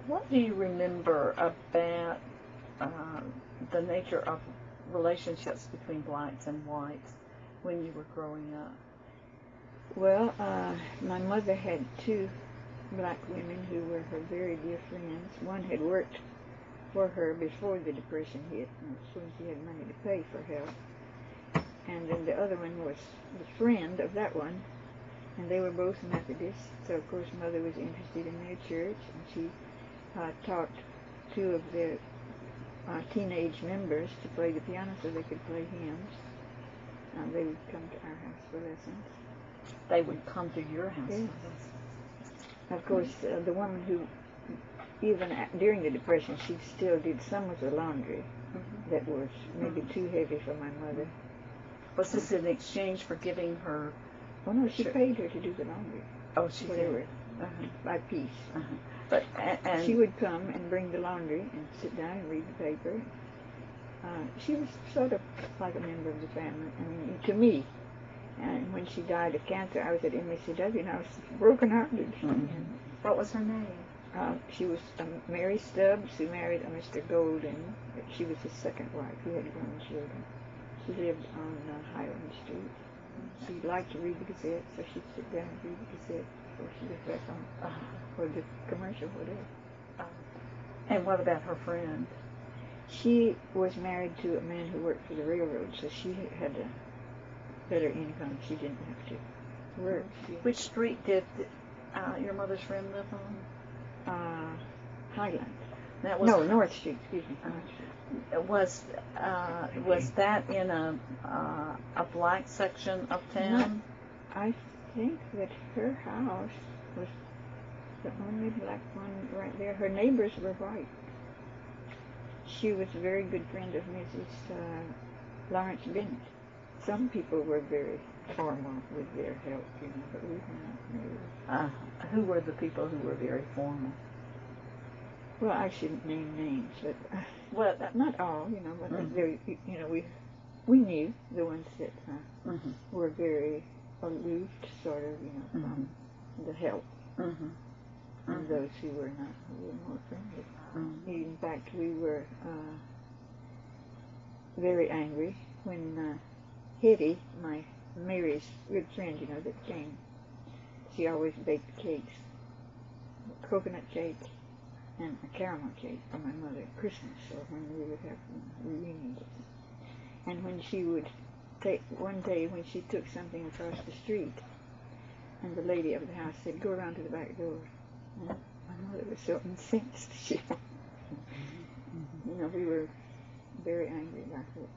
What do you remember about the nature of relationships between blacks and whites when you were growing up? Well, my mother had two black women who were her very dear friends. One had worked for her before the Depression hit, and as soon as she had money to pay for help. And then the other one was the friend of that one, and they were both Methodists. So of course Mother was interested in their church, and she taught two of their teenage members to play the piano so they could play hymns. They would come to our house for lessons. They would come to your house? Yes. Of course, the woman who, even during the Depression, she still did some of the laundry that was maybe too heavy for my mother. Was this in exchange for giving her? Oh no, she paid her to do the laundry. Oh, she whatever, did. By piece. But and she would come and bring the laundry and sit down and read the paper. She was sort of like a member of the family. I mean, to me. And when she died of cancer, I was at MSCW and I was broken-hearted. What was her name? She was Mary Stubbs, who married a Mr. Golden. She was his second wife, who had grown children. She lived on Highland Street. She liked to read the Gazette, so she'd sit down and read the Gazette before she was back on, or the commercial, whatever. And what about her friend? She was married to a man who worked for the railroad, so she had a better income. She didn't have to work. Which street did your mother's friend live on? Highland. That was North Street. Excuse me. Was that in a black section of town? No, I think that her house was the only black one right there. Her neighbors were white. She was a very good friend of Mrs. Lawrence Bennett. Some people were very formal with their help, but we were not really. Who were the people who were very formal? Well, I shouldn't name names, but well, not all, but we knew the ones that were very aloof, sort of, from the help, and those who were not, who were more friendly. In fact, we were very angry when Hetty, Mary's good friend, that came. She always baked cakes, coconut cake and a caramel cake for my mother at Christmas, or when we would have reunions. And when she would one day when she took something across the street, and the lady of the house said, "Go around to the back door." And my mother was so incensed. We were very angry about it.